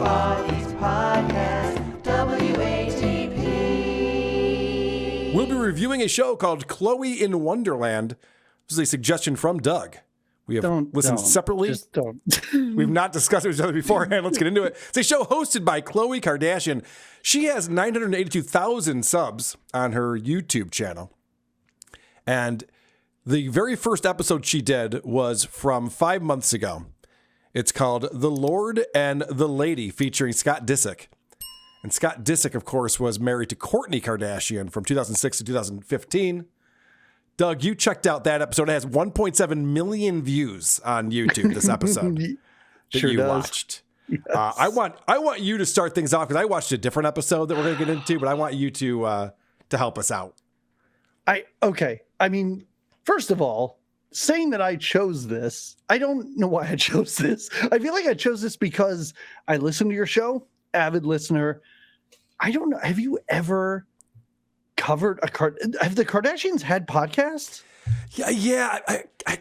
Podcast, WATP. We'll be reviewing a show called Khloe in Wonderland. This is a suggestion from Doug. We have listened separately. Just don't. We've not discussed it with each other beforehand. Let's get into it. It's a show hosted by Khloe Kardashian. She has 982,000 subs on her YouTube channel. And the very first episode she did was from 5 months ago. It's called The Lord and the Lady, featuring Scott Disick. And Scott Disick, of course, was married to Kourtney Kardashian from 2006 to 2015. Doug, you checked out that episode. It has 1.7 million views on YouTube, this episode that Sure you does. watched. Yes. I want you to start things off because I watched a different episode that we're going to get into, but I want you to help us out. Okay. I mean, first of all, saying that I chose this, I don't know why I chose this. I feel like I chose this because I listen to your show, avid listener. I don't know. Have you ever covered have the Kardashians had podcasts? Yeah.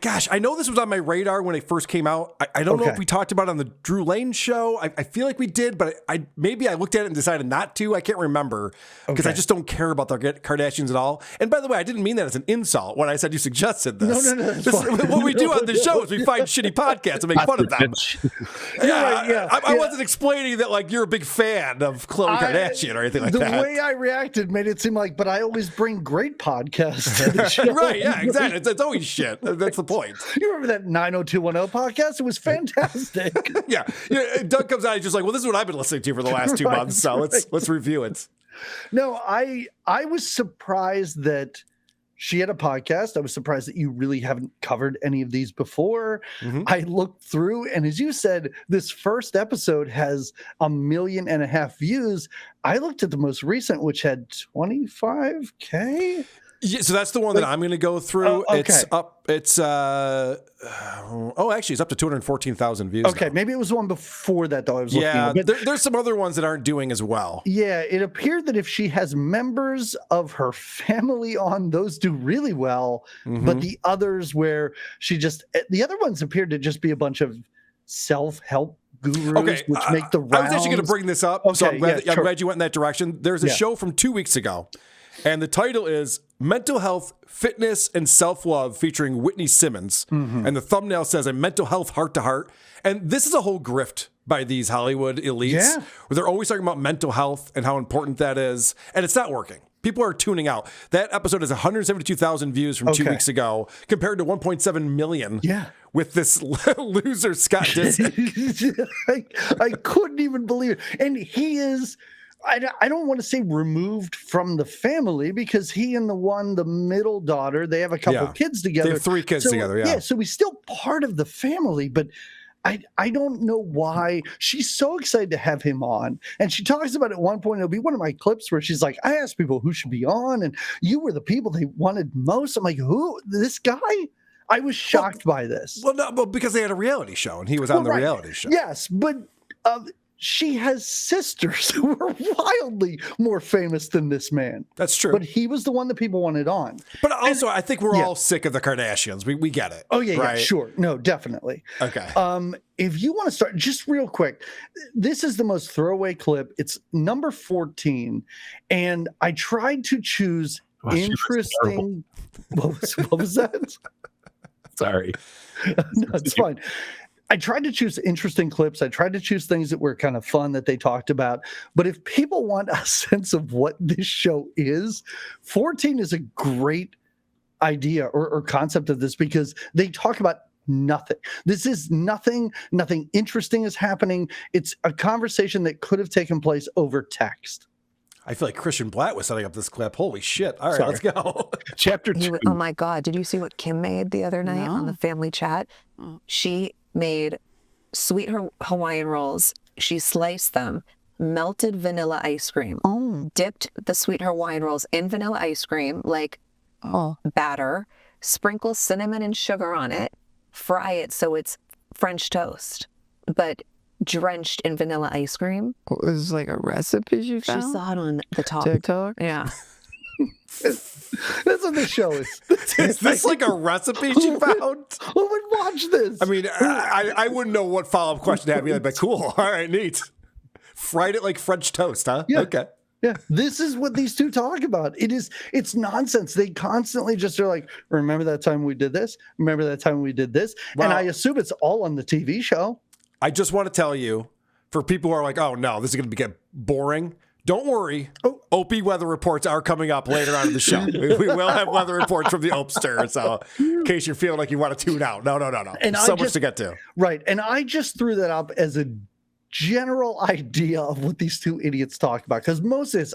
Gosh, I know this was on my radar when it first came out. I don't know if we talked about it on the Drew Lane show. I feel like we did, but maybe I looked at it and decided not to. I can't remember because I just don't care about the Kardashians at all. And by the way, I didn't mean that as an insult when I said you suggested this. No. What we do on the show is we find shitty podcasts and make fun of them. I wasn't explaining that like you're a big fan of Khloe Kardashian or anything like that. The way I reacted made it seem like, but I always bring great podcasts to the show. Right, yeah, exactly. It's always shit. That's the point. You remember that 90210 podcast? It was fantastic. Yeah. Doug comes out and he's just like, well, this is what I've been listening to for the last 2 months, so let's review it. No, I was surprised that she had a podcast. I was surprised that you really haven't covered any of these before. Mm-hmm. I looked through, and as you said, this first episode has 1.5 million views. I looked at the most recent, which had 25K. Yeah, so that's the one that I'm going to go through. Okay. It's up. It's actually, it's up to 214,000 views. Okay, now. maybe it was one before that though. I was looking. But there's some other ones that aren't doing as well. Yeah, it appeared that if she has members of her family on, those do really well. Mm-hmm. But the others, where the other ones appeared to just be a bunch of self-help gurus, which make the rounds. I was actually going to bring this up, so I'm glad you went in that direction. There's a show from 2 weeks ago. And the title is Mental Health, Fitness, and Self-Love featuring Whitney Simmons. Mm-hmm. And the thumbnail says a mental health heart-to-heart. And this is a whole grift by these Hollywood elites where they're always talking about mental health and how important that is. And it's not working. People are tuning out. That episode has 172,000 views from 2 weeks ago compared to 1.7 million with this loser, Scott Disick. I couldn't even believe it. And he is... I don't want to say removed from the family because he and the middle daughter, they have a couple kids together. They have 3 kids together, Yeah, so he's still part of the family, but I don't know why. She's so excited to have him on. And she talks about at one point, it'll be one of my clips where she's like, I asked people who should be on, and you were the people they wanted most. I'm like, who? This guy? I was shocked by this. Well, because they had a reality show, and he was on the reality show. Yes, but... she has sisters who are wildly more famous than this man. That's true. But he was the one that people wanted on. But also, I think we're all sick of the Kardashians. We get it. Oh, yeah, right? yeah, sure. No, definitely. Okay. If you want to start, just real quick, this is the most throwaway clip. It's number 14. And I tried to choose interesting... What was that? Sorry. No, it's fine. I tried to choose interesting clips. I tried to choose things that were kind of fun that they talked about. But if people want a sense of what this show is, 14 is a great idea or concept of this because they talk about nothing. This is nothing. Nothing interesting is happening. It's a conversation that could have taken place over text. I feel like Christian Blatt was setting up this clip. Holy shit. All right, let's go. Chapter 2. Oh my God. Did you see what Kim made the other night on the family chat? She made sweet Hawaiian rolls. She sliced them, melted vanilla ice cream, dipped the sweet Hawaiian rolls in vanilla ice cream, like batter, sprinkle cinnamon and sugar on it, fry it so it's French toast, but drenched in vanilla ice cream. It was like a recipe you found? She saw it on the TikTok? Yeah. That's what the show is. Is this like a recipe she found? Who would watch this? I mean, I wouldn't know what follow-up question to have. But cool. All right, neat. fried it like French toast, huh? Yeah. Okay. Yeah, this is what these two talk about. It's nonsense. They constantly just are like, remember that time we did this? Remember that time we did this? Well, and I assume it's all on the TV show. I just want to tell you, for people who are like, oh no, this is going to get boring. Don't worry. Opie weather reports are coming up later on in the show. We will have weather reports from the Opster. So in case you're feeling like you want to tune out. No. And so much to get to. Right. And I just threw that up as a general idea of what these two idiots talk about, because most of this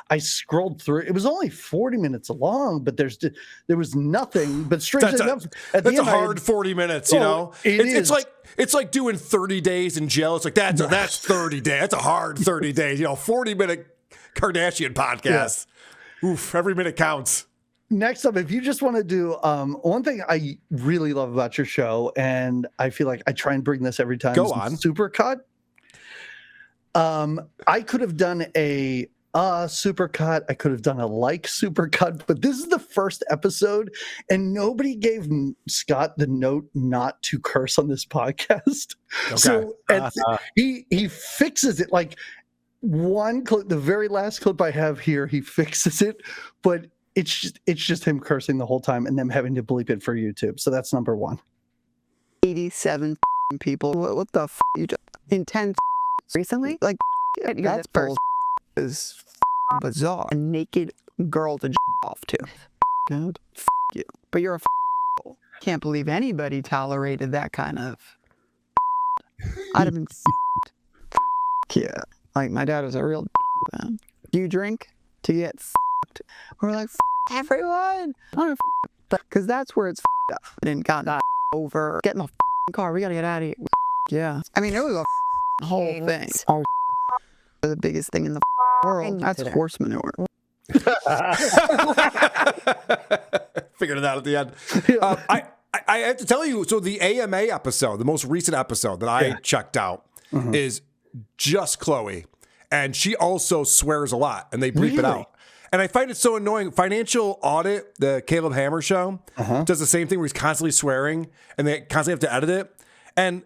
I scrolled through. It was only 40 minutes long, but there was nothing but strangely enough at the that's end, a hard 40 minutes, you know. It's like doing 30 days in jail. It's like that's 30 days. That's a hard 30 days, 40-minute Kardashian podcast. Yeah. Oof, every minute counts. Next up, if you just want to do one thing I really love about your show, and I feel like I try and bring this every time, go on, supercut. I could have done a supercut. I could have done a supercut, but this is the first episode, and nobody gave Scott the note not to curse on this podcast. Okay. So he fixes it. Like one clip, the very last clip I have here, he fixes it, but it's just him cursing the whole time and them having to bleep it for YouTube. So that's number one. 87 people. What the you just intense recently? Like that's bull is bizarre. A naked girl to off to. God, you. But you're a can't believe anybody tolerated that kind of. I'd have been yeah. Like my dad was a real man. Do you drink to get we're like everyone, because that's where it's up. I didn't got over. Get in the car. We gotta get out of here. Yeah, I mean it was a whole thing. Our the biggest thing in the world. That's horse manure. Figured it out at the end. I have to tell you. So the AMA episode, the most recent episode that I checked out, is just Khloe, and she also swears a lot, and they bleep it out. And I find it so annoying. Financial Audit, the Caleb Hammer show, does the same thing where he's constantly swearing, and they constantly have to edit it. And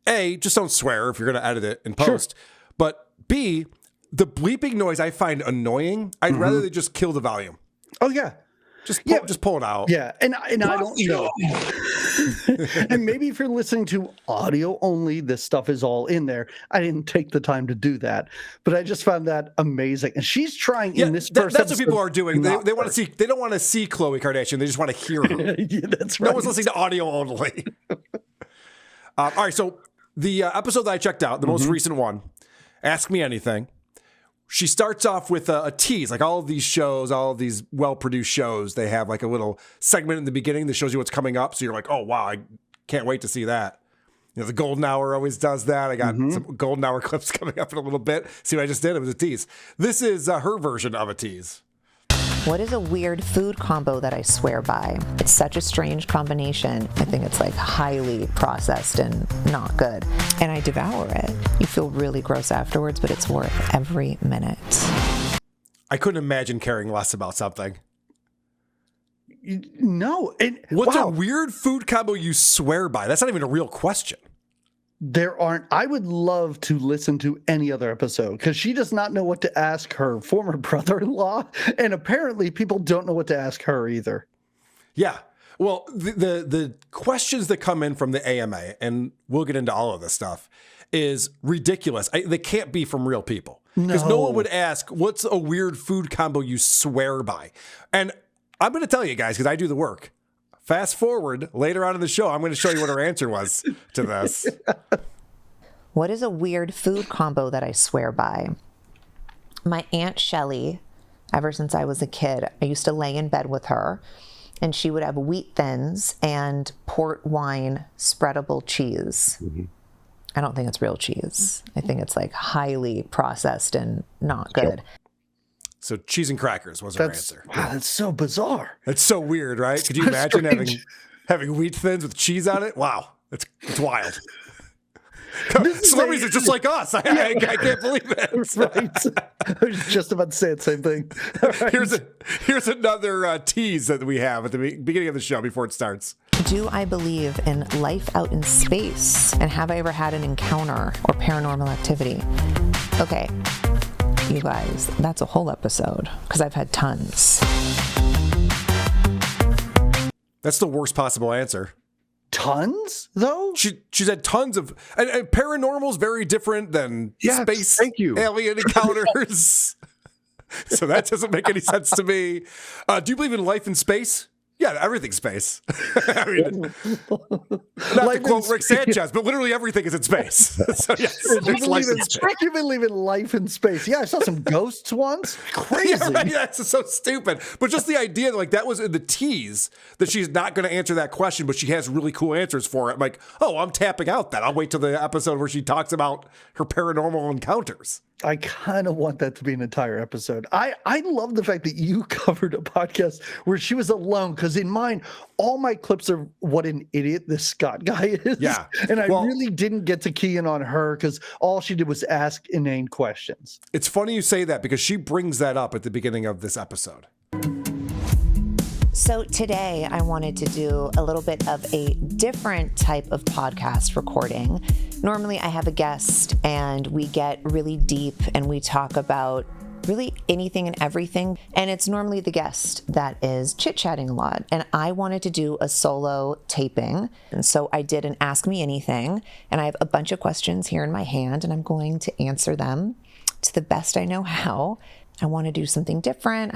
A, just don't swear if you're going to edit it in post. Sure. But B, the bleeping noise I find annoying. I'd rather they just kill the volume. Oh, yeah. Just pull it out. Yeah, and I don't know. And maybe if you're listening to audio only, this stuff is all in there. I didn't take the time to do that, but I just found that amazing. And she's trying in this first that's what people are doing. They want to see. They don't want to see Khloe Kardashian. They just want to hear her. Yeah, that's right. No one's listening to audio only. All right, so the episode that I checked out, the most recent one, Ask Me Anything. She starts off with a tease, like all of these shows, all of these well-produced shows, they have like a little segment in the beginning that shows you what's coming up. So you're like, oh, wow, I can't wait to see that. The Golden Hour always does that. I got some Golden Hour clips coming up in a little bit. See what I just did? It was a tease. This is her version of a tease. What is a weird food combo that I swear by? It's such a strange combination. I think it's like highly processed and not good. And I devour it. You feel really gross afterwards, but it's worth every minute. I couldn't imagine caring less about something. No. What's a weird food combo you swear by? That's not even a real question. There aren't. I would love to listen to any other episode because she does not know what to ask her former brother-in-law, and apparently people don't know what to ask her either. Yeah. Well, the questions that come in from the AMA, and we'll get into all of this stuff, is ridiculous. They can't be from real people because no one would ask, what's a weird food combo you swear by? And I'm going to tell you guys because I do the work. Fast forward later on in the show, I'm going to show you what her answer was to this. What is a weird food combo that I swear by? My Aunt Shelley, ever since I was a kid, I used to lay in bed with her, and she would have wheat thins and port wine spreadable cheese. Mm-hmm. I don't think it's real cheese. I think it's like highly processed and not good. Sure. So cheese and crackers was her answer. Wow, that's so bizarre. That's so weird, right? Could you imagine having wheat thins with cheese on it? Wow, it's wild. Celebrities are just like us. I can't believe it. Right. I was just about to say the same thing. Right. Here's another tease that we have at the beginning of the show before it starts. Do I believe in life out in space? And have I ever had an encounter or paranormal activity? Okay, you guys, that's a whole episode because I've had tons. That's the worst possible answer. Tons, though? She's had tons of... And paranormal is very different than space thank you. alien encounters. So that doesn't make any sense to me. Do you believe in life in space? Yeah, everything's space. I mean, not to quote Rick Sanchez, but literally everything is in space. So yes, it's life in space. You believe in life in space? Yeah, I saw some ghosts once. Crazy. Yeah, right, yeah, it's so stupid. But just the idea that that was in the tease that she's not going to answer that question, but she has really cool answers for it. I'm like, oh, I'm tapping out then. I'll wait till the episode where she talks about her paranormal encounters. I kind of want that to be an entire episode. I love the fact that you covered a podcast where she was alone, because in mine, all my clips are what an idiot this Scott guy is. Yeah. And I really didn't get to key in on her because all she did was ask inane questions. It's funny you say that because she brings that up at the beginning of this episode. So today I wanted to do a little bit of a different type of podcast recording. Normally I have a guest and we get really deep and we talk about really anything and everything. And it's normally the guest that is chit-chatting a lot. And I wanted to do a solo taping. And so I did an Ask Me Anything. And I have a bunch of questions here in my hand and I'm going to answer them to the best I know how. I want to do something different.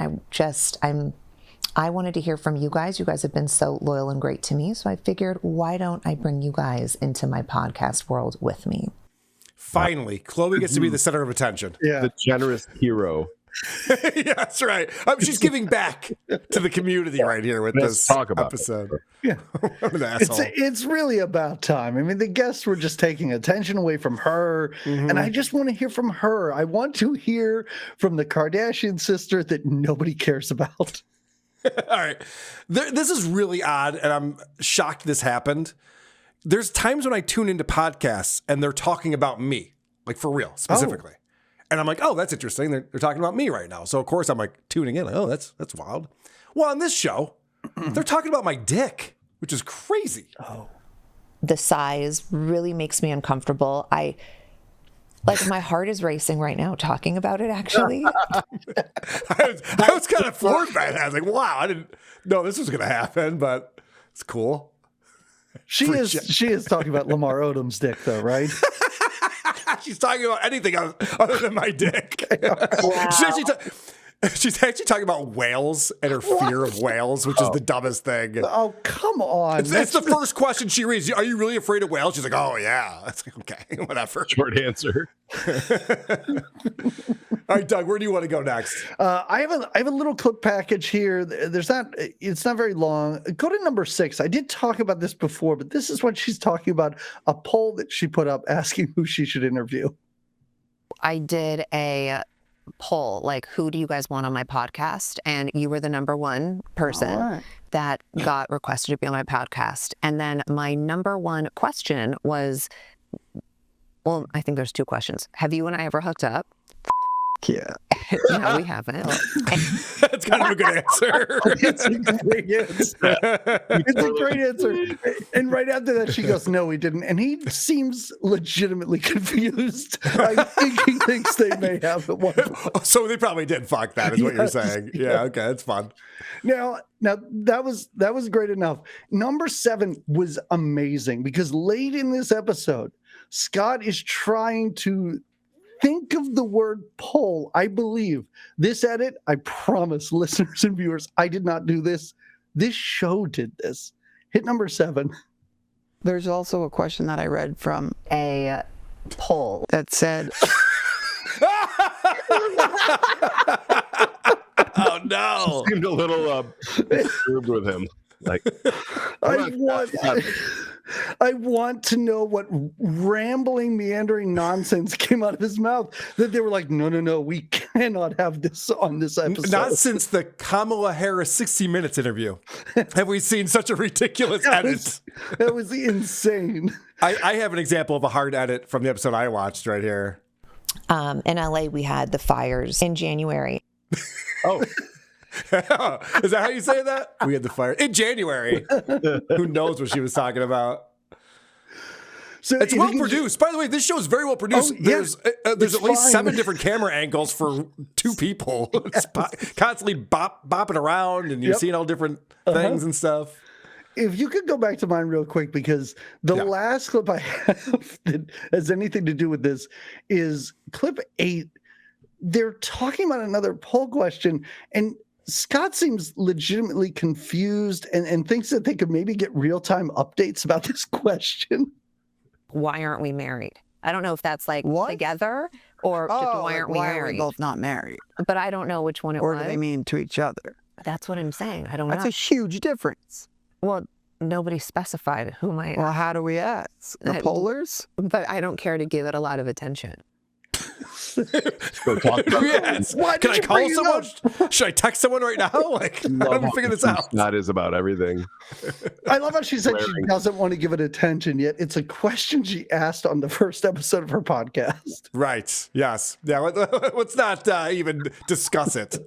I wanted to hear from you guys. You guys have been so loyal and great to me. So I figured, why don't I bring you guys into my podcast world with me? Finally, Khloe gets to be the center of attention. Yeah. The generous hero. Yeah, that's right. She's giving back to the community right here with this episode. Yeah. I'm an asshole. It's really about time. I mean, the guests were just taking attention away from her, and I just want to hear from her. I want to hear from the Kardashian sister that nobody cares about. All right. This is really odd, and I'm shocked this happened. There's times when I tune into podcasts and they're talking about me, like for real, specifically. And I'm like, oh, that's interesting. They're talking about me right now. So, of course, I'm like tuning in. Like, oh, that's wild. Well, on this show, they're talking about my dick, which is crazy. Oh. The size really makes me uncomfortable. My heart is racing right now talking about it, actually. I was kind of floored by that. I was like, wow, I didn't know this was going to happen, but it's cool. She is talking about Lamar Odom's dick, though, right? She's talking about anything other than my dick. Wow. She's actually talking about whales and her fear of whales, which is the dumbest thing. Oh, come on. That's the first question she reads. Are you really afraid of whales? She's like, oh, yeah. That's like, okay, whatever. Short answer. All right, Doug, where do you want to go next? I have a little clip package here. It's not very long. Go to number 6. I did talk about this before, but this is what she's talking about, a poll that she put up asking who she should interview. I did a poll, like, who do you guys want on my podcast? And you were the number one person that got requested to be on my podcast. And then my number one question was, well, I think there's 2 questions. Have you and I ever hooked up? Yeah. No, we haven't. That's kind of a good answer. It's a great answer. It's a great answer. And right after that, she goes, no, we didn't. And he seems legitimately confused. I think he thinks they may have at one point. So they probably did fuck that, is what you're saying. Yeah, okay, that's fun. Now that was great enough. Number 7 was amazing because late in this episode, Scott is trying to think of the word poll. I believe this edit, I promise listeners and viewers, I did not do this. This show did this. Hit number 7. There's also a question that I read from A poll that said, Oh, no. Seemed a little disturbed with him. Like, I want to know what rambling, meandering nonsense came out of his mouth that they were like, no, we cannot have this on this episode. Not since the Kamala Harris 60 Minutes interview have we seen such a ridiculous edit. That was insane. I have an example of a hard edit from the episode I watched right here. In LA, we had the fires in January. Oh. Is that how you say that? We had the fire in January. Who knows what she was talking about? So It's if well you can produced. By the way, this show is very well produced. Oh, yeah. There's It's at least fine. 7 different camera angles for 2 people. It's constantly bopping around, and you're Yep. seeing all different things and stuff. If you could go back to mine real quick, because the last clip I have that has anything to do with this is clip 8. They're talking about another poll question, and Scott seems legitimately confused and thinks that they could maybe get real-time updates about this question. Why aren't we married? I don't know if that's like What? together or just why like, aren't we why married? are we both not married? But I don't know which one it Or was. do they mean to each other? That's what I'm saying. I don't That's know. a huge difference. Well, nobody specified who my. Well, how do we ask? The pollers? But I don't care to give it a lot of attention. Go talk about Yes. Why Can did I you call bring it someone? Should I text someone right now? Like, how do we figure this out? That is about everything. I love how she said she Glaring. doesn't want to give it attention, yet it's a question she asked on the first episode of her podcast. Right. Yes. Yeah. Let's not even discuss it.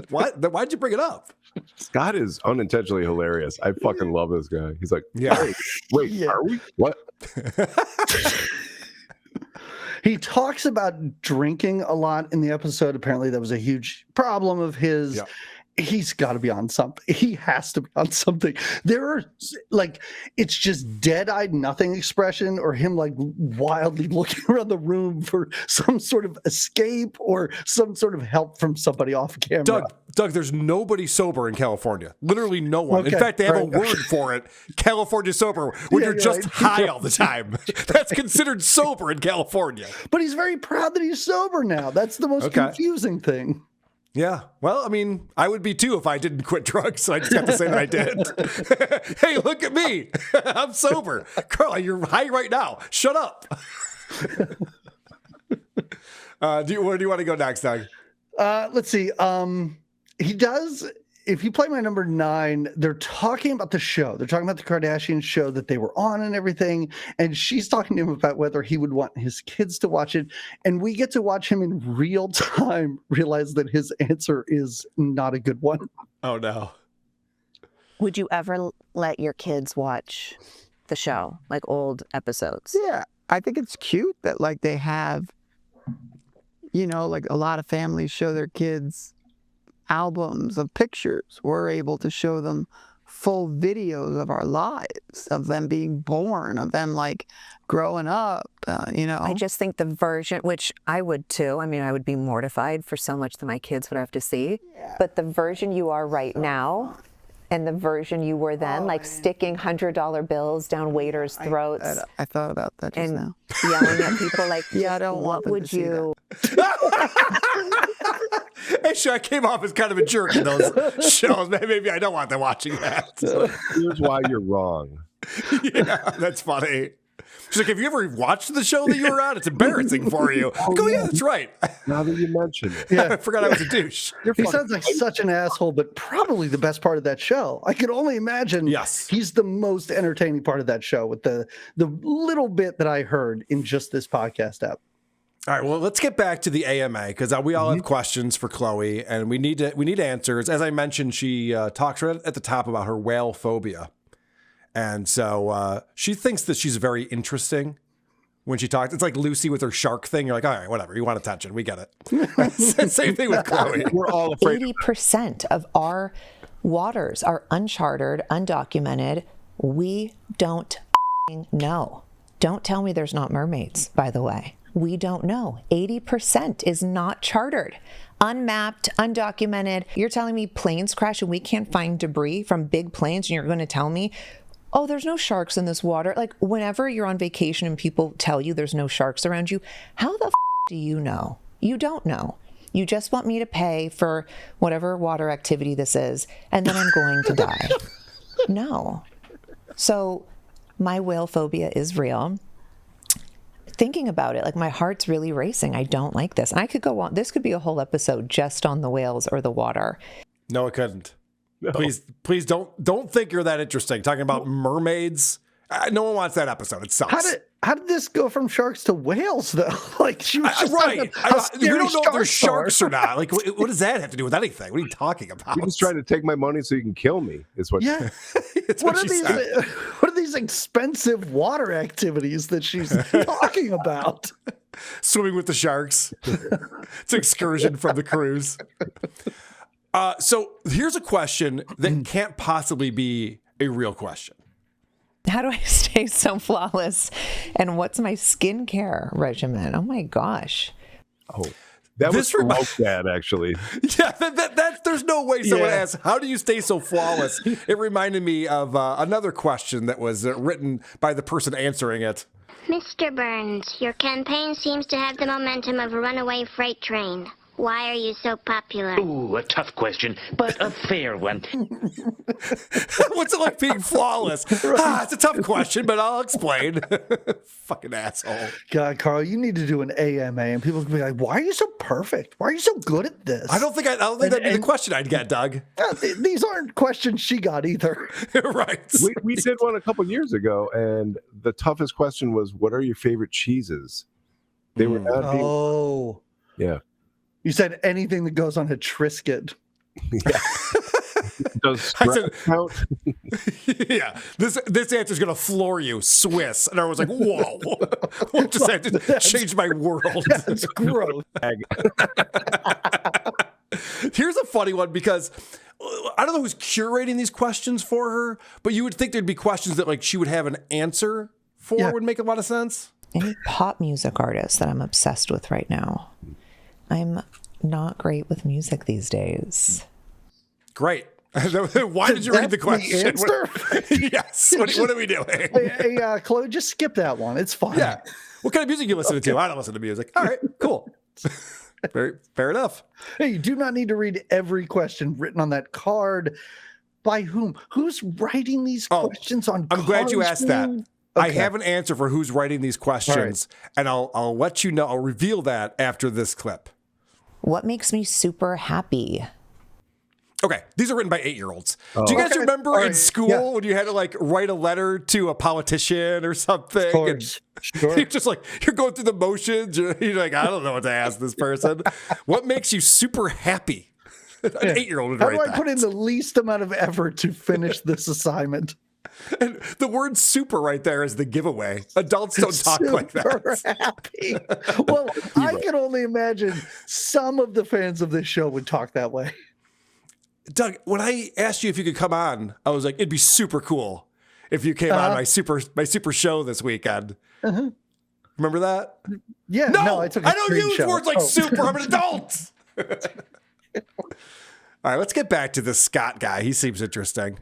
What? Why'd you bring it up? Scott is unintentionally hilarious. I fucking love this guy. He's like, Yeah. wait, Yeah. are we? What? He talks about drinking a lot in the episode. Apparently, that was a huge problem of his. Yeah. He's got to be on something. He has to be on something. There are like, it's just dead-eyed nothing expression, or him like wildly looking around the room for some sort of escape or some sort of help from somebody off camera. Doug, there's nobody sober in California. Literally no one. Okay, In fact, they have a right. word for it. California sober, when Yeah, you're you're just right. high all the time. That's considered sober in California. But he's very proud that he's sober now. That's the most Okay. confusing thing. Yeah. Well, I mean, I would be too if I didn't quit drugs. So I just have to say that I did. Hey, look at me. I'm sober. Carl, you're high right now. Shut up. Where do you want to go next, Doug? Let's see. He does. If you play my number 9, they're talking about the show. They're talking about the Kardashian show that they were on and everything. And she's talking to him about whether he would want his kids to watch it. And we get to watch him in real time realize that his answer is not a good one. Oh, no. Would you ever let your kids watch the show, like old episodes? Yeah. I think it's cute that like they have, like a lot of families show their kids albums of pictures. We're able to show them full videos of our lives, of them being born, of them like growing up, I just think the version, which I would too, I mean, I would be mortified for so much that my kids would have to see, but the version you are right now and the version you were then, like sticking $100 bills down waiters' throats I thought about that just and now. yelling at people like, Yeah, I don't want what them would to see you, Hey, sure, I came off as kind of a jerk in those shows. Maybe I don't want them watching that. Here's why you're wrong. Yeah, that's funny. She's like, have you ever watched the show that you were on? It's embarrassing for you. I go, yeah, that's right. Now that you mention it. I forgot I was a douche. He sounds like such an asshole, but probably the best part of that show. I could only imagine. Yes. He's the most entertaining part of that show with the little bit that I heard in just this podcast app. All right, well, let's get back to the AMA because we all have questions for Khloe, and we need answers. As I mentioned, she talks right at the top about her whale phobia, and so she thinks that she's very interesting when she talks. It's like Lucy with her shark thing. You're like, all right, whatever. You want attention? We get it. Same thing with Khloe. We're all afraid. 80% of our waters are uncharted, undocumented. We don't know. Don't tell me there's not mermaids, by the way. We don't know. 80% is not chartered, unmapped, undocumented. You're telling me planes crash and we can't find debris from big planes, and you're going to tell me, oh, there's no sharks in this water. Like, whenever you're on vacation and people tell you there's no sharks around you, how the do you know? You don't know. You just want me to pay for whatever water activity this is, and then I'm going to die. No. So my whale phobia is real. Thinking about it, like, my heart's really racing. I don't like this. And I could go on. This could be a whole episode just on the whales or the water. No, it couldn't. No. Please don't think you're that interesting. Talking about mermaids. No one wants that episode. It sucks. How did this go from sharks to whales though? Like, she was just right. We don't know if they're sharks or not. not. Like, what does that have to do with anything? What are you talking about? You're just trying to take my money so you can kill me, is what. Yeah. It's What what are she these? said. What are these expensive water activities that she's talking about? Swimming with the sharks. It's an excursion from the cruise. So here's a question that can't possibly be a real question. How do I stay so flawless? And what's my skincare regimen? Oh my gosh. Oh, that was from Dad, actually. Yeah, there's no way someone asked, how do you stay so flawless? It reminded me of another question that was written by the person answering it. Mr. Burns, your campaign seems to have the momentum of a runaway freight train. Why are you so popular? Ooh, a tough question, but a fair one. What's it like being flawless? It's a tough question, but I'll explain. Fucking asshole. God, Carl, you need to do an AMA, and people can be like, "Why are you so perfect? Why are you so good at this?" I don't think that'd be the question I'd get, Doug. These aren't questions she got either. Right. We did one a couple years ago, and the toughest question was, "What are your favorite cheeses?" They were not being. Oh, Yeah. you said anything that goes on a Triscuit. Yeah. Does I said, count? yeah, this answer is gonna floor you, Swiss. And I was like, whoa, just had to change my world. That's gross. Here's a funny one because I don't know who's curating these questions for her, but you would think there'd be questions that like she would have an answer for. Would make a lot of sense. Any pop music artist that I'm obsessed with right now? I'm not great with music these days. Great. Why did you read the question? The answer? Yes. What are we doing? Hey, Chloe, just skip that one. It's fine. Yeah. What kind of music you listening to? I don't listen to music. All right, cool. Fair enough. Hey, you do not need to read every question written on that card. By whom? Who's writing these questions on I'm glad you asked that. Okay. I have an answer for who's writing these questions, and I'll let you know. I'll reveal that after this clip. What makes me super happy? Okay, these are written by 8-year-olds. Do you guys remember in school when you had to like write a letter to a politician or something? Of course. Sure. You're just like, you're going through the motions. You're like, I don't know what to ask this person. What makes you super happy? An 8-year-old would How write do I that. put in the least amount of effort to finish this assignment? And the word super right there is the giveaway. Adults don't talk like that. Super happy. Well, I can only imagine some of the fans of this show would talk that way. Doug, when I asked you if you could come on, I was like, it'd be super cool if you came on my super show this weekend. Remember that? Yeah. No, I took a I don't use screenshot. words like super. I'm an adult. All right, let's get back to this Scott guy. He seems interesting.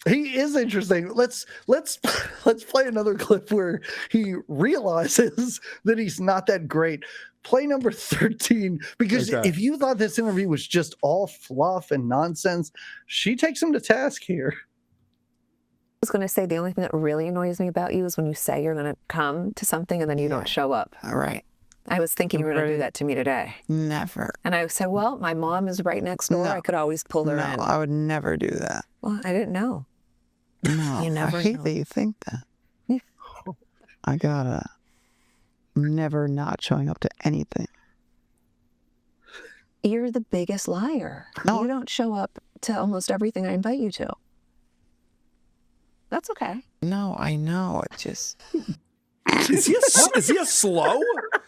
He is interesting. Let's play another clip where he realizes that he's not that great. Play number 13, because if you thought this interview was just all fluff and nonsense, she takes him to task here. I was going to say the only thing that really annoys me about you is when you say you're going to come to something and then you don't show up. All right. I was thinking you were going to do that to me today. Never. And I said, well, my mom is right next door. No. I could always pull her in. No, I would never do that. Well, I didn't know. No, You never I hate know. that you think that. Yeah. I gotta never not showing up to anything. You're the biggest liar. No. You don't show up to almost everything I invite you to. That's okay. No, I know. It just Is he a slow?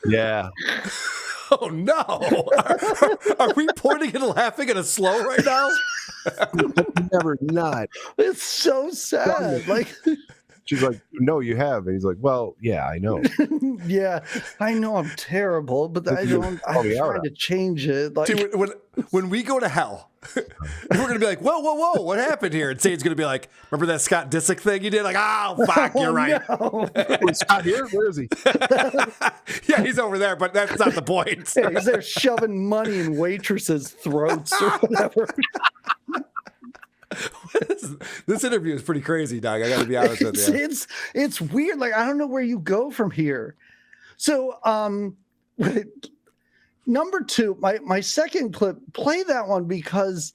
Yeah. Oh no! Are we pointing and laughing at a slow right now? Never not. It's so sad. Like, She's like, no, you have. And he's like, well, yeah, I know. yeah, I know I'm terrible, but I'm trying to change it. Like, Dude, when we go to hell, we're gonna be like, whoa, what happened here? And Satan's gonna be like, remember that Scott Disick thing you did? Like, oh fuck, you're right. no. Is Scott here? Where is he? Yeah, he's over there, but that's not the point. Yeah, he's there shoving money in waitresses' throats or whatever. This interview is pretty crazy, Doug. I got to be honest with you. It's weird. Like, I don't know where you go from here. So, number 2, my second clip, play that one because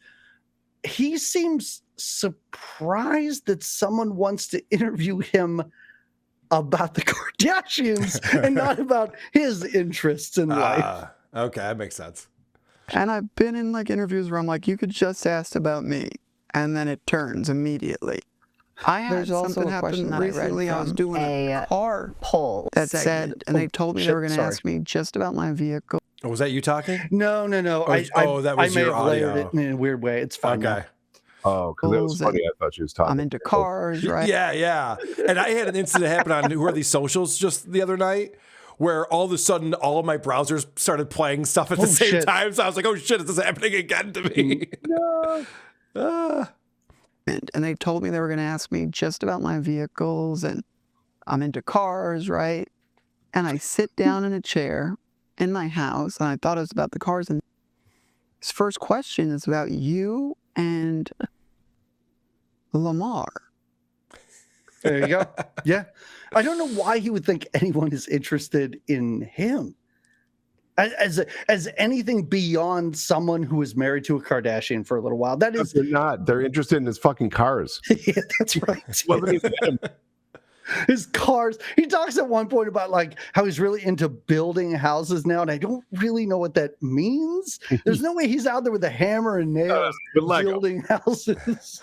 he seems surprised that someone wants to interview him about the Kardashians and not about his interests in life. Okay, that makes sense. and I've been in like interviews where I'm like, you could just ask about me. And then it turns immediately. I had There's also something a question happen that I read recently. I was from doing a car poll that segment. said, and they told me they were going to sorry. ask me just about my vehicle. Oh, was that you talking? No. That was I may your have layered audio. it in a weird way. It's fine. Okay. Oh, because it was funny. I thought she was talking. I'm into cars, right? Yeah. And I had an incident happen on Who Are These Socials just the other night where all of a sudden all of my browsers started playing stuff at the same time. So I was like, oh shit, is this happening again to me? No. And they told me they were going to ask me just about my vehicles, and I'm into cars, right? And I sit down in a chair in my house, and I thought it was about the cars. And his first question is about you and Lamar. There you go. Yeah. I don't know why he would think anyone is interested in him as anything beyond someone who was married to a Kardashian for a little while. That is, They're not. They're interested in his fucking cars. yeah, that's right. Wasn't even him. His cars. He talks at one point about like how he's really into building houses now, and I don't really know what that means. There's no way he's out there with a hammer and nails with Lego. building houses.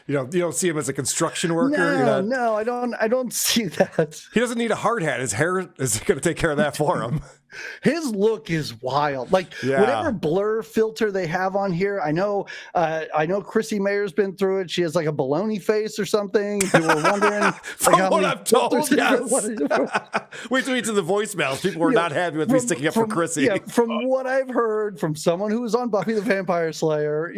You don't see him as a construction worker. No, I don't see that. He doesn't need a hard hat. His hair is going to take care of that for him. His look is wild. Like whatever blur filter they have on here. I know Chrissy Mayer's been through it. She has like a baloney face or something. People were wondering. From like, what I'm told, yes. Wait till we get to the voicemails. People were not happy with me sticking up for Chrissy. Yeah, from what I've heard from someone who was on Buffy the Vampire Slayer,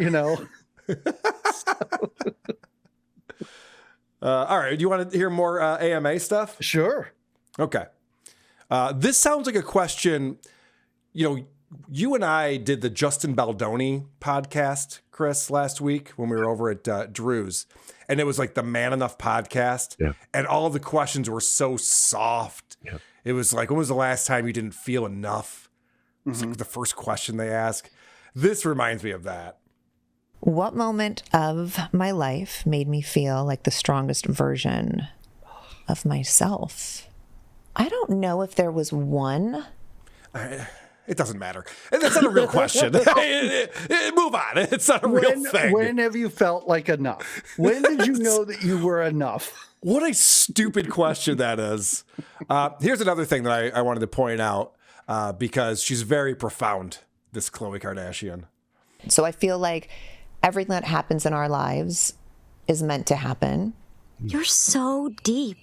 all right. Do you want to hear more AMA stuff? Sure. Okay. This sounds like a question. You and I did the Justin Baldoni podcast, Chris, last week when we were over at Drew's, and it was like the Man Enough podcast. Yeah. And all of the questions were so soft. Yeah. It was like, when was the last time you didn't feel enough? It was like the first question they ask. This reminds me of that. What moment of my life made me feel like the strongest version of myself? I don't know if there was one. It doesn't matter. That's not a real question. Move on. It's not a real thing. When have you felt like enough? When did you know that you were enough? What a stupid question that is. Here's another thing that I wanted to point out because she's very profound, this Khloe Kardashian. So I feel like everything that happens in our lives is meant to happen. You're so deep.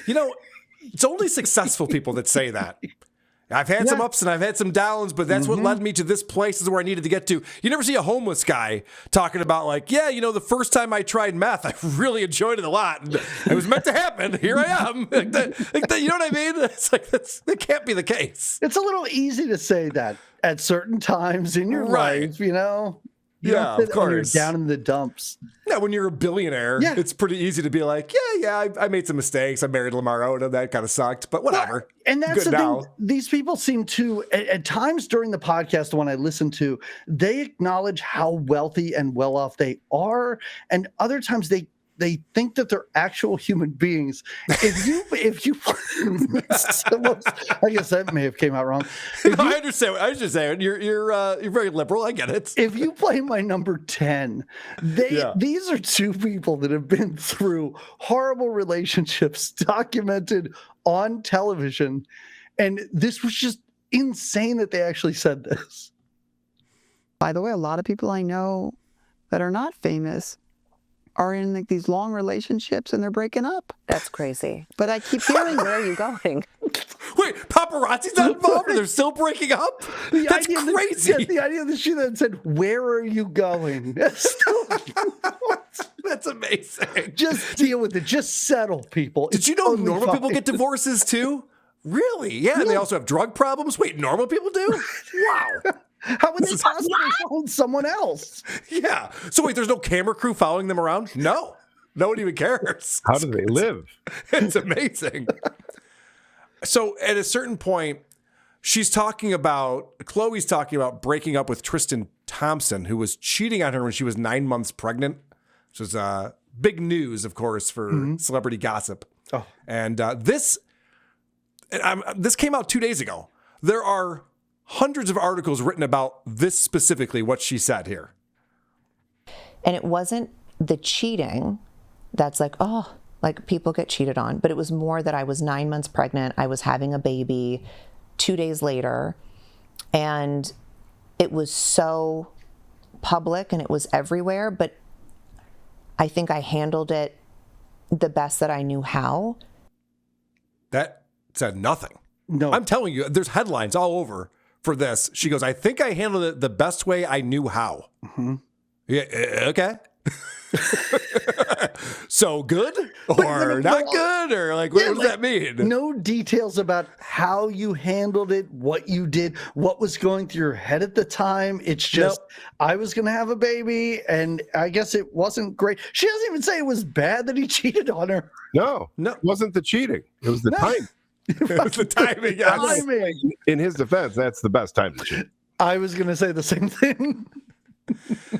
It's only successful people that say that. I've had some ups and I've had some downs, but that's what led me to this place, is where I needed to get to. You never see a homeless guy talking about like, the first time I tried meth, I really enjoyed it a lot. And it was meant to happen. Here I am. You know what I mean? It's like, that can't be the case. It's a little easy to say that at certain times in your life, Yeah, of course. When you're down in the dumps. Yeah, when you're a billionaire, it's pretty easy to be like, I made some mistakes. I married Lamar Odom. That kind of sucked, but whatever. And that's good the now. thing. These people seem to, at times during the podcast, the one I listened to, they acknowledge how wealthy and well off they are. And other times they think that they're actual human beings. If you, I guess that may have came out wrong. I understand. I was just saying, you're very liberal. I get it. If you play my number 10, these are two people that have been through horrible relationships documented on television. And this was just insane that they actually said this. By the way, a lot of people I know that are not famous are in like these long relationships and they're breaking up. That's crazy. But I keep hearing, Where are you going? Wait, paparazzi's not involved and they're still breaking up? That's crazy. The idea that she then said, "Where are you going?" That's amazing. Just deal with it. Just settle, people. Did you know normal people get divorces too? Really? Yeah, and they also have drug problems? Wait, normal people do? Wow. How would they possibly find someone else? Yeah. So wait, there's no camera crew following them around? No. No one even cares. How do they live? It's amazing. So at a certain point, Khloe's talking about breaking up with Tristan Thompson, who was cheating on her when she was 9 months pregnant, which was big news, of course, for celebrity gossip. Oh. And this came out 2 days ago. There are hundreds of articles written about this specifically, what she said here. And it wasn't the cheating that's like, oh, like people get cheated on. But it was more that I was 9 months pregnant. I was having a baby 2 days later. And it was so public and it was everywhere. But I think I handled it the best that I knew how. That said nothing. No. I'm telling you, there's headlines all over for this. She goes, I think I handled it the best way I knew how. Mm-hmm. Yeah, okay. So good or not good, or like what does that mean? No details about how you handled it, what you did, what was going through your head at the time. It's just I was going to have a baby, and I guess it wasn't great. She doesn't even say it was bad that he cheated on her. No, it wasn't the cheating. It was the time. It was the timing. Yes. In his defense, that's the best time to cheat. I was going to say the same thing.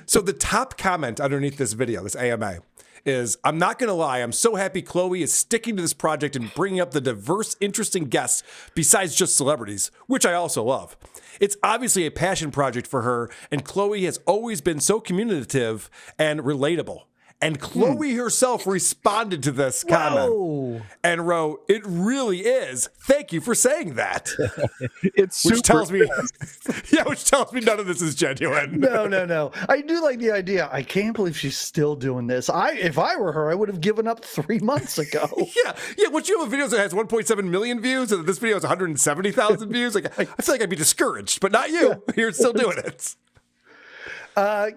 So the top comment underneath this video, this AMA, is, I'm not going to lie, I'm so happy Khloe is sticking to this project and bringing up the diverse, interesting guests besides just celebrities, which I also love. It's obviously a passion project for her, and Khloe has always been so communicative and relatable. And Khloe herself responded to this comment and wrote, "It really is. Thank you for saying that." Which tells me none of this is genuine. No. I do like the idea. I can't believe she's still doing this. If I were her, I would have given up 3 months ago. Yeah. Once you have a video that has 1.7 million views and this video has 170,000 views, like I feel like I'd be discouraged, but not you. You're still doing it.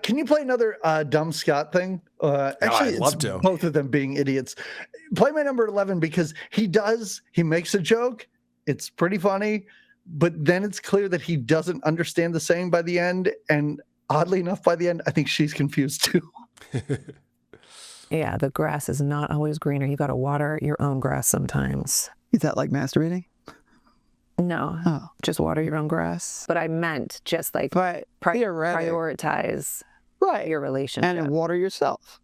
Can you play another dumb Scott thing? Actually, I'd love to. Both of them being idiots. Play my number 11 because he makes a joke. It's pretty funny, but then it's clear that he doesn't understand the saying by the end. And oddly enough, by the end, I think she's confused too. Yeah, the grass is not always greener. You got to water your own grass sometimes. Is that like masturbating? No, just water your own grass. But I meant just like prioritize your relationship. And water yourself.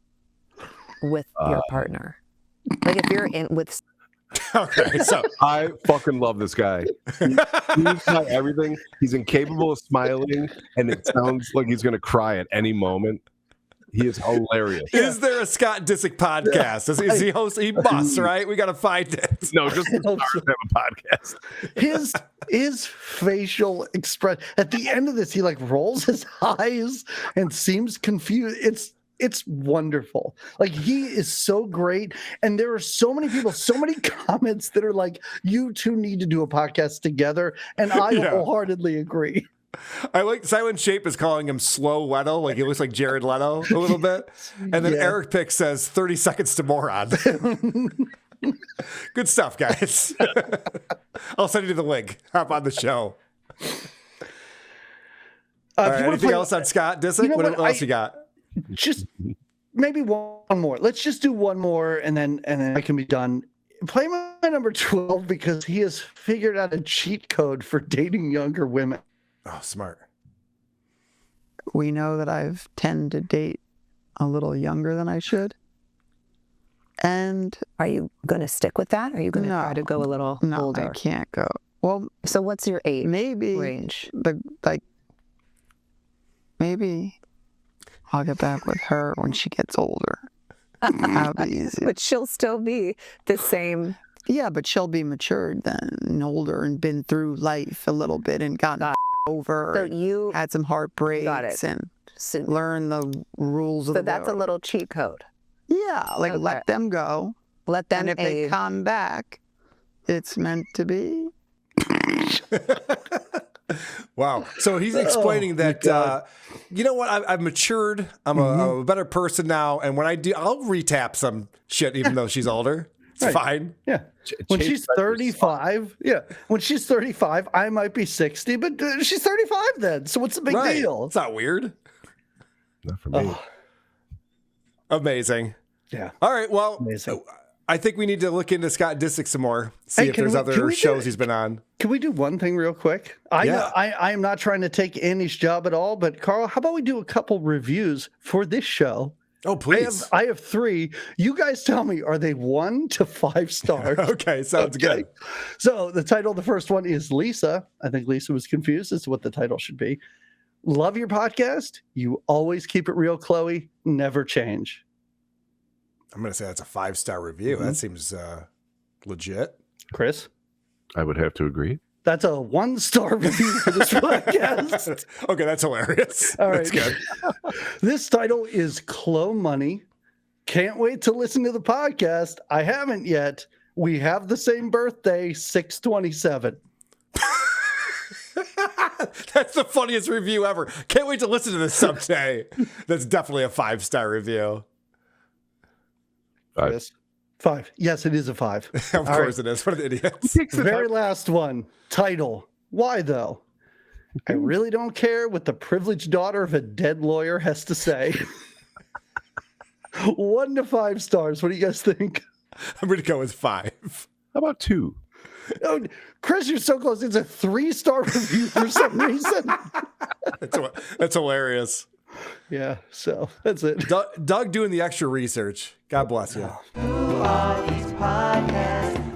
With your partner. Like if you're in with... Okay, so I fucking love this guy. He's got everything. He's incapable of smiling, and it sounds like he's going to cry at any moment. He is hilarious. Is there a Scott Disick podcast? Is he host? He must, right? We got to find it. No, just have a podcast. His facial expression at the end of this, he like rolls his eyes and seems confused. It's wonderful. Like he is so great, and there are so many people, so many comments that are like, "You two need to do a podcast together," and I wholeheartedly agree. I like Silent Shape is calling him Slow Leto, like he looks like Jared Leto a little bit. And then Eric Pick says 30 seconds to moron. Good stuff, guys. I'll send you the link. Hop on the show. All right, anything else on Scott Disick? What else you got? Just maybe one more. Let's just do one more, and then I can be done. Play my number 12 because he has figured out a cheat code for dating younger women. Oh, smart. We know that I've tend to date a little younger than I should. And are you going to stick with that? Are you going to try to go a little older? I can't go. Well, so what's your age maybe range? Maybe I'll get back with her when she gets older. That'll be easy. But she'll still be the same. Yeah, but she'll be matured then and older and been through life a little bit and gotten over. So you had some heartbreaks and learn the rules of the road. So that's a little cheat code. Yeah, like let them go. Let them and if they come back, it's meant to be. Wow. So he's explaining that, you know what? I've matured. I'm a better person now. And when I do, I'll retap some shit, even though she's older. It's fine. Yeah. When she's 35, when she's 35, I might be 60, but she's 35 then. So what's the big deal? It's not weird. Not for me. Amazing. Yeah. All right. Well, I think we need to look into Scott Disick some more. See if there's other shows he's been on. Can we do one thing real quick? I am not trying to take Annie's job at all, but Carl, how about we do a couple reviews for this show? Oh, please. I have 3. You guys tell me, are they 1 to 5 stars? Okay, sounds good. So the title of the first one is Lisa. I think Lisa was confused as to what the title should be. Love your podcast. You always keep it real, Khloe. Never change. I'm going to say that's a 5-star review. That seems legit. Chris? I would have to agree. That's a 1-star review for this podcast. Okay, that's hilarious. All right. That's good. This title is Khloe Money. Can't wait to listen to the podcast. I haven't yet. We have the same birthday, 6/27. That's the funniest review ever. Can't wait to listen to this someday. That's definitely a 5-star review. 5. Yes. 5. Yes, it is a 5. Of course it is. What an idiot. Very last one. Title. Why though? I really don't care what the privileged daughter of a dead lawyer has to say. 1 to 5 stars. What do you guys think? I'm going to go with 5. How about 2? Oh, Chris, you're so close. It's a 3-star review for some reason. That's hilarious. Yeah, so that's it. Doug doing the extra research. God bless you. Who are these podcasts?